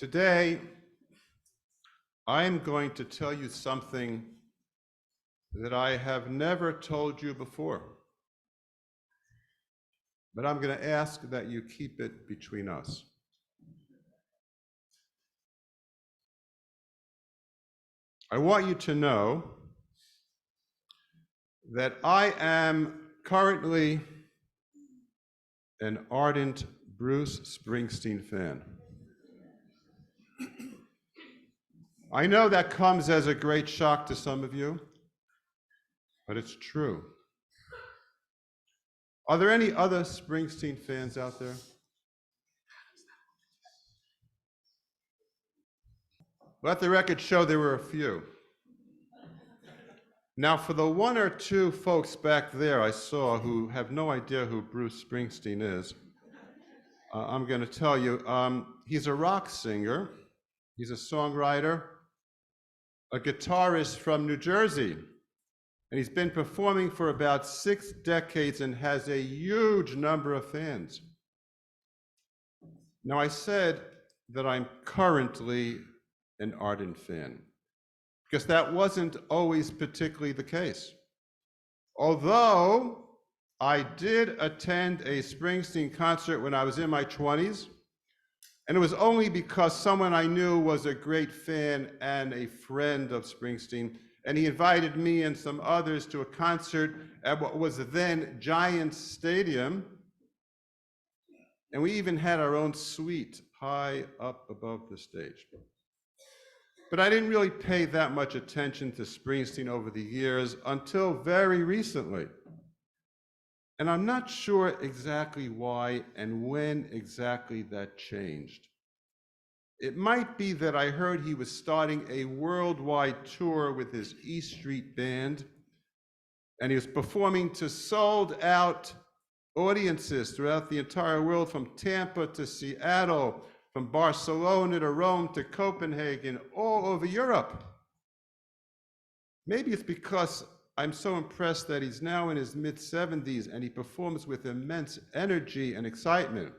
Today, I am going to tell you something that I have never told you before, but I'm going to ask that you keep it between us. I want you to know that I am currently an ardent Bruce Springsteen fan. I know that comes as a great shock to some of you, but it's true. Are there any other Springsteen fans out there? Let the record show there were a few. Now, for the one or two folks back there I saw who have no idea who Bruce Springsteen is, I'm going to tell you, he's a rock singer, he's a songwriter, a guitarist from New Jersey, and he's been performing for about 6 decades and has a huge number of fans. Now, I said that I'm currently an ardent fan, because that wasn't always particularly the case. Although I did attend a Springsteen concert when I was in my 20s, and it was only because someone I knew was a great fan and a friend of Springsteen, and he invited me and some others to a concert at what was then Giants Stadium, and we even had our own suite high up above the stage. But I didn't really pay that much attention to Springsteen over the years until very recently. And I'm not sure exactly why and when exactly that changed. It might be that I heard he was starting a worldwide tour with his E Street Band, and he was performing to sold-out audiences throughout the entire world, from Tampa to Seattle, from Barcelona to Rome to Copenhagen, all over Europe. Maybe it's because I'm so impressed that he's now in his mid-70s and he performs with immense energy and excitement.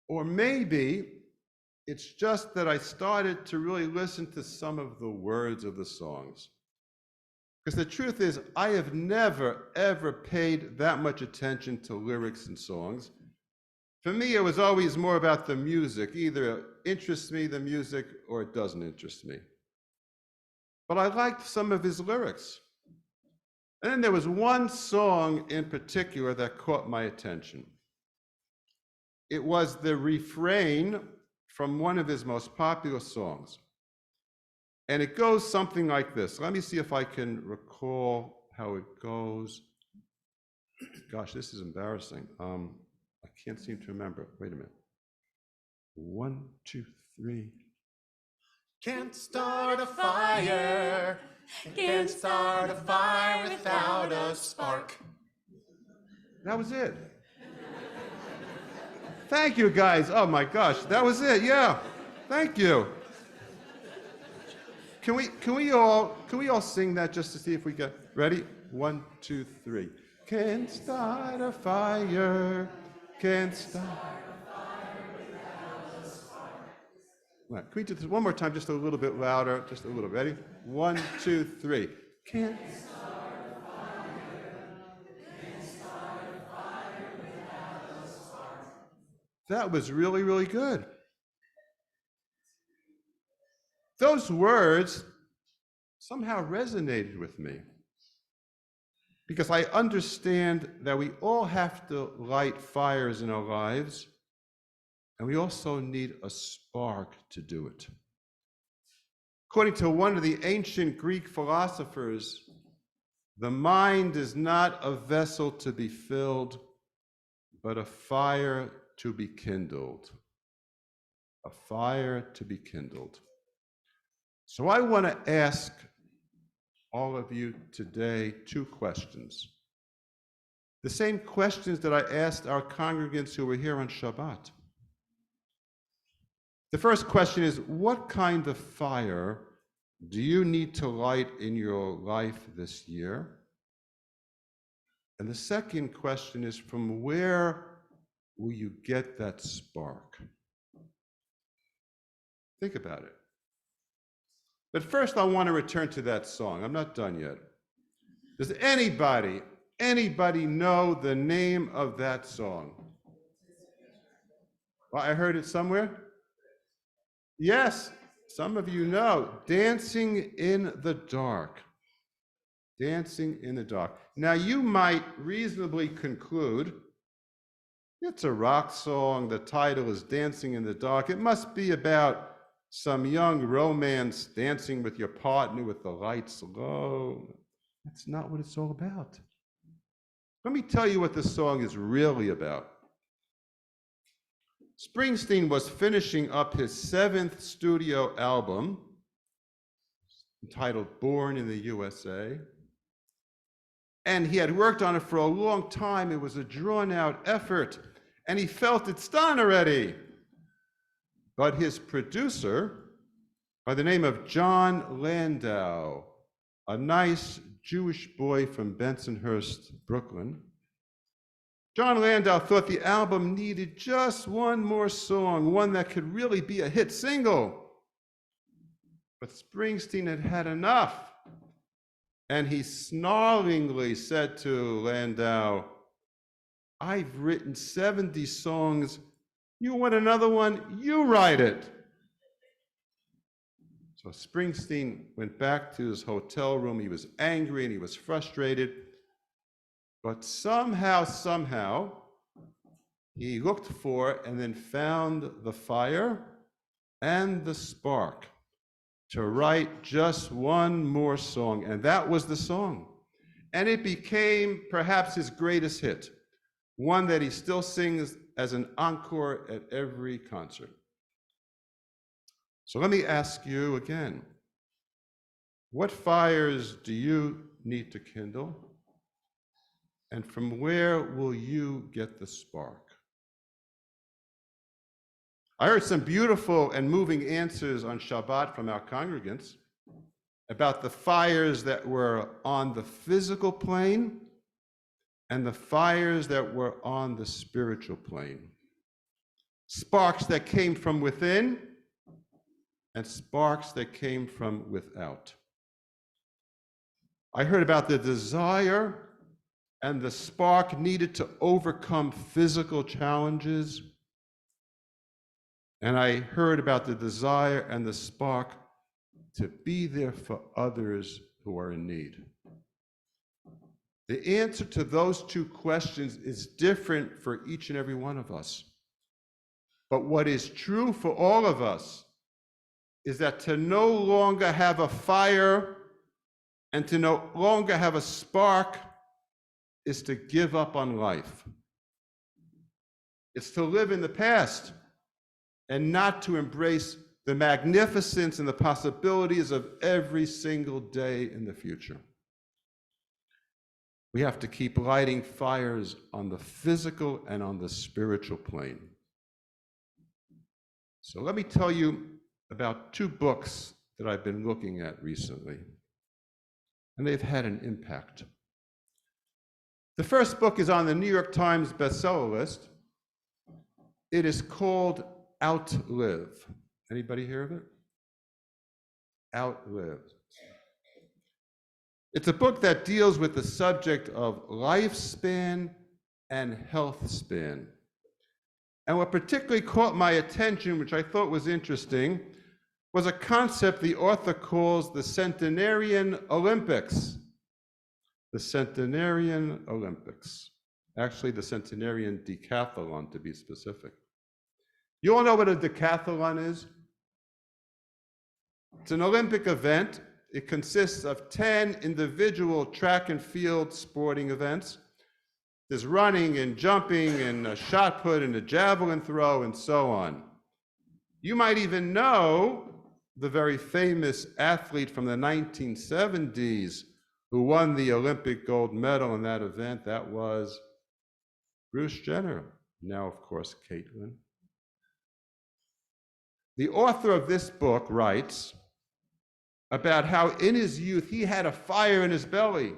Or maybe it's just that I started to really listen to some of the words of the songs. Because the truth is, I have never, ever paid that much attention to lyrics and songs. For me, it was always more about the music. Either it interests me, the music, or it doesn't interest me. But I liked some of his lyrics. And then there was one song in particular that caught my attention. It was the refrain from one of his most popular songs. And it goes something like this. Let me see if I can recall how it goes. Gosh, this is embarrassing. I can't seem to remember. Wait a minute. 1, 2, 3. Can't start a fire. Can't start a fire without a spark. That was it. Thank you, guys. Oh my gosh, that was it. Yeah, thank you. Can we all sing that just to see if we get ready? 1, 2, 3. Can't start a fire. Can't start a fire without a spark. Right. Can we do this one more time, just a little bit louder, just a little. Ready? 1, 2, 3. Can't start a fire. Can't start a fire without a spark. That was really, really good. Those words somehow resonated with me, because I understand that we all have to light fires in our lives, and we also need a spark to do it. According to one of the ancient Greek philosophers, the mind is not a vessel to be filled, but a fire to be kindled. A fire to be kindled. So I want to ask all of you today 2 questions. The same questions that I asked our congregants who were here on Shabbat. The first question is, what kind of fire do you need to light in your life this year? And the second question is, from where will you get that spark? Think about it. But first, I want to return to that song. I'm not done yet. Does anybody know the name of that song? Well, I heard it somewhere. Yes, some of you know. Dancing in the Dark. Dancing in the Dark. Now, you might reasonably conclude it's a rock song. The title is Dancing in the Dark. It must be about some young romance, dancing with your partner with the lights low. That's not what it's all about. Let me tell you what this song is really about. Springsteen was finishing up his 7th studio album, entitled Born in the USA. And he had worked on it for a long time. It was a drawn-out effort, and he felt it's done already. But his producer, by the name of John Landau, a nice Jewish boy from Bensonhurst, Brooklyn, John Landau thought the album needed just one more song, one that could really be a hit single. But Springsteen had had enough. And he snarlingly said to Landau, "I've written 70 songs. You want another one? You write it." So Springsteen went back to his hotel room. He was angry and he was frustrated. But somehow, he looked for and then found the fire and the spark to write just one more song, and that was the song. And it became perhaps his greatest hit, one that he still sings as an encore at every concert. So let me ask you again, what fires do you need to kindle? And from where will you get the spark? I heard some beautiful and moving answers on Shabbat from our congregants about the fires that were on the physical plane and the fires that were on the spiritual plane. Sparks that came from within and sparks that came from without. I heard about the desire and the spark needed to overcome physical challenges. And I heard about the desire and the spark to be there for others who are in need. The answer to those two questions is different for each and every one of us. But what is true for all of us is that to no longer have a fire and to no longer have a spark is to give up on life. It's to live in the past and not to embrace the magnificence and the possibilities of every single day in the future. We have to keep lighting fires on the physical and on the spiritual plane. So let me tell you about 2 books that I've been looking at recently, and they've had an impact. The first book is on the New York Times bestseller list. It is called Outlive. Anybody hear of it? Outlive. It's a book that deals with the subject of lifespan and health span. And what particularly caught my attention, which I thought was interesting, was a concept the author calls the Centenarian Olympics. The Centenarian Olympics. Actually, the Centenarian Decathlon, to be specific. You all know what a decathlon is? It's an Olympic event. It consists of 10 individual track and field sporting events. There's running and jumping and a shot put and a javelin throw and so on. You might even know the very famous athlete from the 1970s who won the Olympic gold medal in that event. That was Bruce Jenner. Now, of course, Caitlin. The author of this book writes about how in his youth he had a fire in his belly.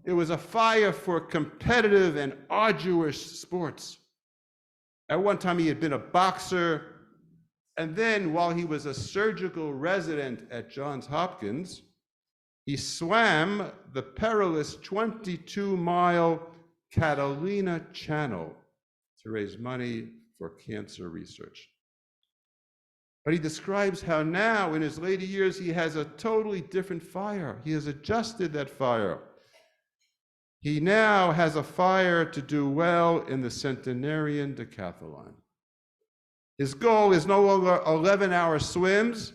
It was a fire for competitive and arduous sports. At one time he had been a boxer, And then while he was a surgical resident at Johns Hopkins, he swam the perilous 22-mile Catalina Channel to raise money for cancer research. But he describes how now, in his later years, he has a totally different fire. He has adjusted that fire. He now has a fire to do well in the centenarian decathlon. His goal is no longer 11-hour swims,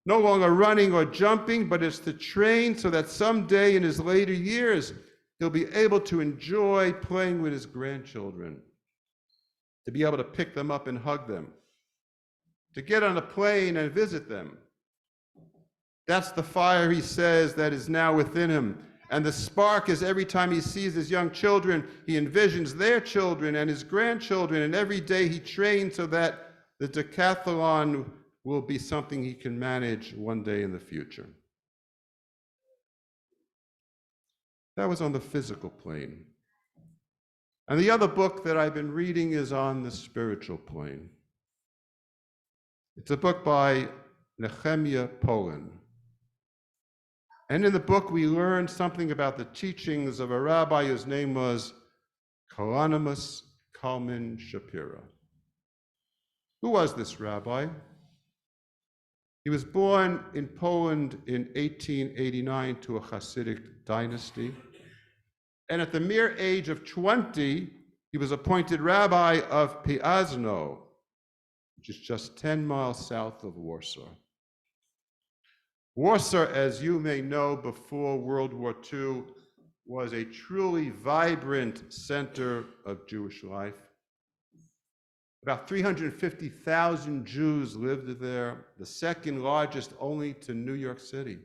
no longer running or jumping, but it's to train so that someday in his later years, he'll be able to enjoy playing with his grandchildren, to be able to pick them up and hug them, to get on a plane and visit them. That's the fire, he says, that is now within him. And the spark is every time he sees his young children, he envisions their children and his grandchildren, and every day he trains so that the decathlon will be something he can manage one day in the future. That was on the physical plane. And the other book that I've been reading is on the spiritual plane. It's a book by Nehemiah Polen. And in the book, we learn something about the teachings of a rabbi whose name was Kalanimus Kalman Shapira. Who was this rabbi? He was born in Poland in 1889 to a Hasidic dynasty. And at the mere age of 20, he was appointed rabbi of Piasno, which is just 10 miles south of Warsaw. Warsaw, as you may know, before World War II, was a truly vibrant center of Jewish life. About 350,000 Jews lived there, the second largest only to New York City.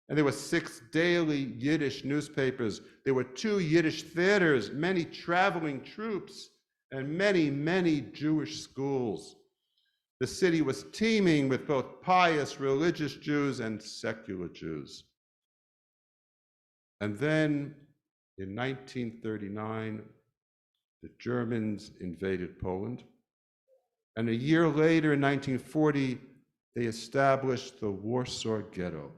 And there were 6 daily Yiddish newspapers. There were 2 Yiddish theaters, many traveling troops, and many, many Jewish schools. The city was teeming with both pious religious Jews and secular Jews. And then in 1939, the Germans invaded Poland. And a year later, in 1940, they established the Warsaw Ghetto.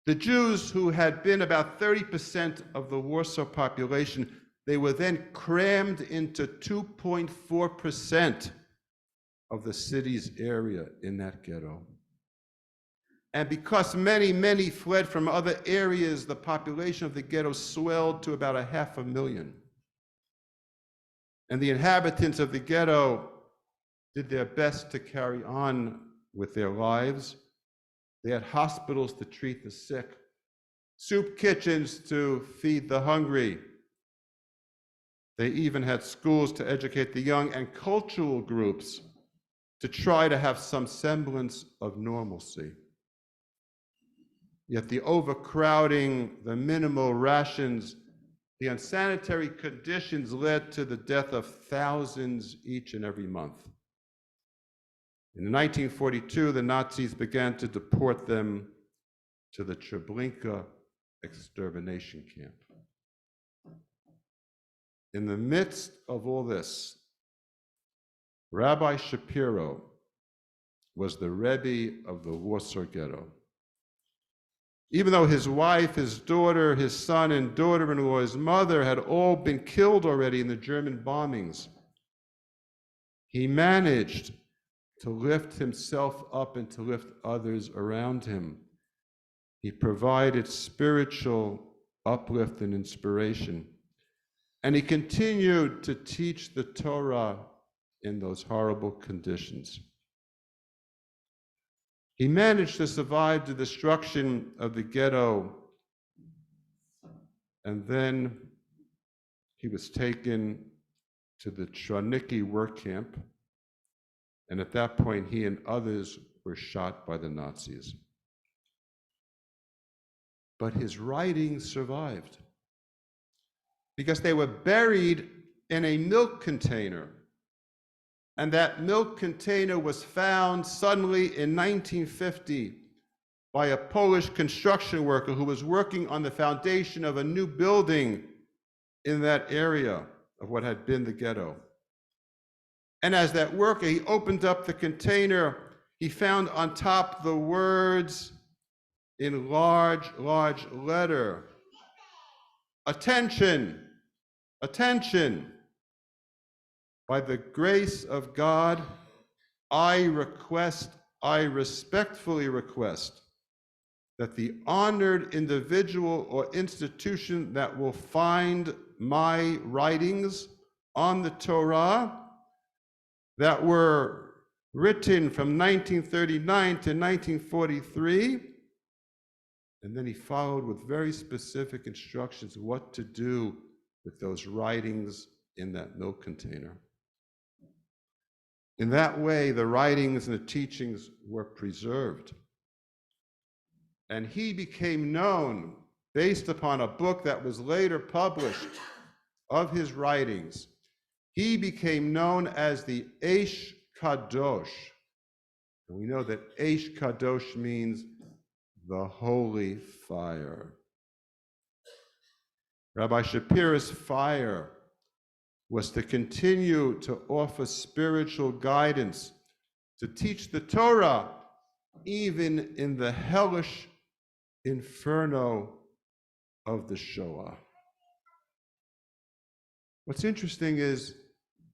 The Jews, who had been about 30% of the Warsaw population, they were then crammed into 2.4% of the city's area in that ghetto. And because many, many fled from other areas, the population of the ghetto swelled to about 500,000. And the inhabitants of the ghetto did their best to carry on with their lives. They had hospitals to treat the sick, soup kitchens to feed the hungry. They even had schools to educate the young and cultural groups to try to have some semblance of normalcy. Yet the overcrowding, the minimal rations, the unsanitary conditions led to the death of thousands each and every month. In 1942, the Nazis began to deport them to the Treblinka extermination camp. In the midst of all this, Rabbi Shapiro was the Rebbe of the Warsaw Ghetto. Even though his wife, his daughter, his son and daughter-in-law, his mother had all been killed already in the German bombings, he managed to lift himself up and to lift others around him. He provided spiritual uplift and inspiration. And he continued to teach the Torah in those horrible conditions. He managed to survive the destruction of the ghetto, and then he was taken to the Chroniki work camp, and at that point he and others were shot by the Nazis. But his writings survived because they were buried in a milk container. And that milk container was found suddenly in 1950 by a Polish construction worker who was working on the foundation of a new building in that area of what had been the ghetto. And as that worker, he opened up the container, he found on top the words in large, large letter, attention, attention. By the grace of God, I respectfully request that the honored individual or institution that will find my writings on the Torah that were written from 1939 to 1943, and then he followed with very specific instructions what to do with those writings in that milk container. In that way, the writings and the teachings were preserved. And he became known based upon a book that was later published of his writings. He became known as the Eish Kadosh. And we know that Eish Kadosh means the holy fire. Rabbi Shapira's fire was to continue to offer spiritual guidance, to teach the Torah, even in the hellish inferno of the Shoah. What's interesting is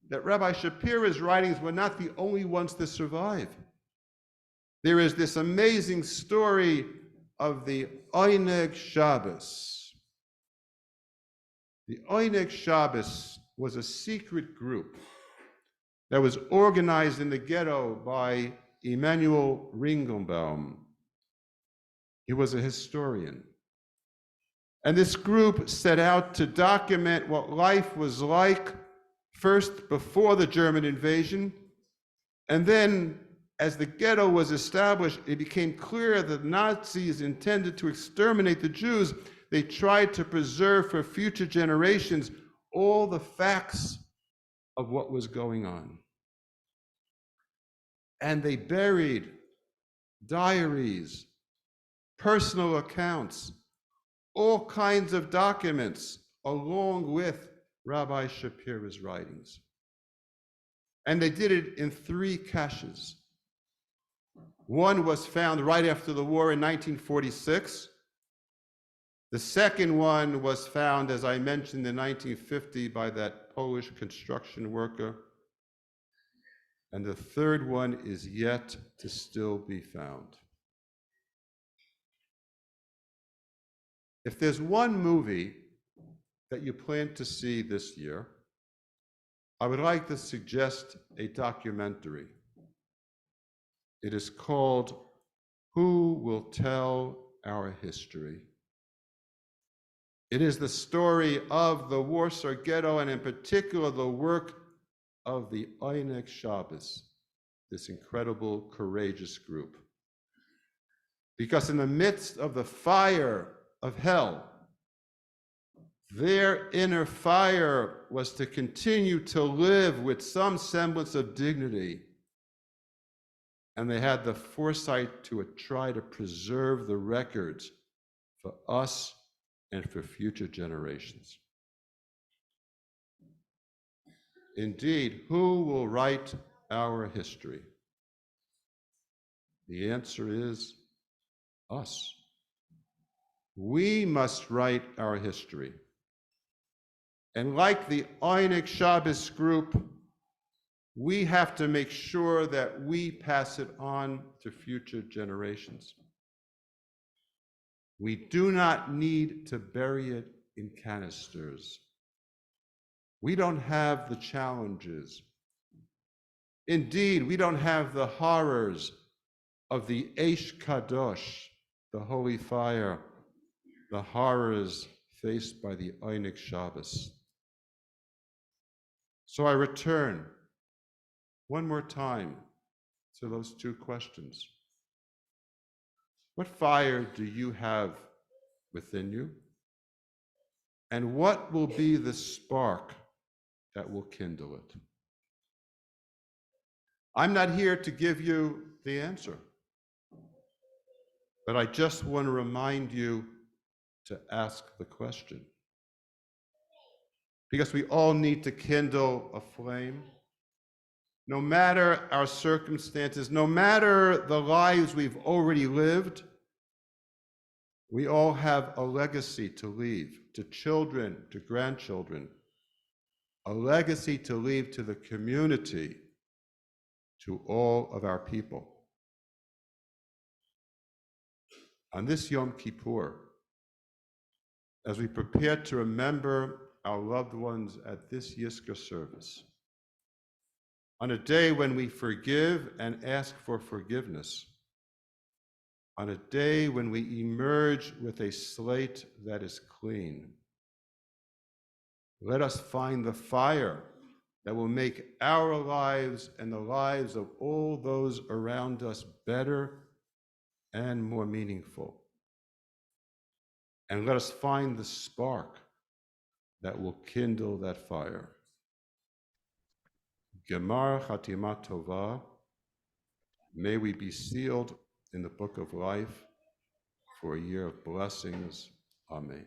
that Rabbi Shapira's writings were not the only ones to survive. There is this amazing story of the Oneg Shabbos. The Oneg Shabbos was a secret group that was organized in the ghetto by Emanuel Ringelbaum. He was a historian. And this group set out to document what life was like, first before the German invasion, and then as the ghetto was established, it became clear that the Nazis intended to exterminate the Jews. They tried to preserve for future generations all the facts of what was going on. And they buried diaries, personal accounts, all kinds of documents along with Rabbi Shapira's writings. And they did it in 3 caches. One was found right after the war in 1946. The second one was found, as I mentioned, in 1950 by that Polish construction worker. And the third one is yet to still be found. If there's one movie that you plan to see this year, I would like to suggest a documentary. It is called Who Will Tell Our History? It is the story of the Warsaw Ghetto, and in particular the work of the Oneg Shabbos, this incredible, courageous group. Because in the midst of the fire of hell, their inner fire was to continue to live with some semblance of dignity. And they had the foresight to try to preserve the records for us and for future generations. Indeed, who will write our history? The answer is us. We must write our history. And like the Oneg Shabbos group, we have to make sure that we pass it on to future generations. We do not need to bury it in canisters. We don't have the challenges. Indeed, we don't have the horrors of the Eish Kadosh, the holy fire, the horrors faced by the Oneg Shabbos. So I return one more time to those 2 questions. What fire do you have within you? And what will be the spark that will kindle it? I'm not here to give you the answer, but I just want to remind you to ask the question. Because we all need to kindle a flame. no matter our circumstances, no matter the lives we've already lived, we all have a legacy to leave to children, to grandchildren, a legacy to leave to the community, to all of our people. On this Yom Kippur, as we prepare to remember our loved ones at this Yizkor service, on a day when we forgive and ask for forgiveness, on a day when we emerge with a slate that is clean, let us find the fire that will make our lives and the lives of all those around us better and more meaningful. And let us find the spark that will kindle that fire. Gemar Chatima Tova, may we be sealed in the book of life for a year of blessings. Amen.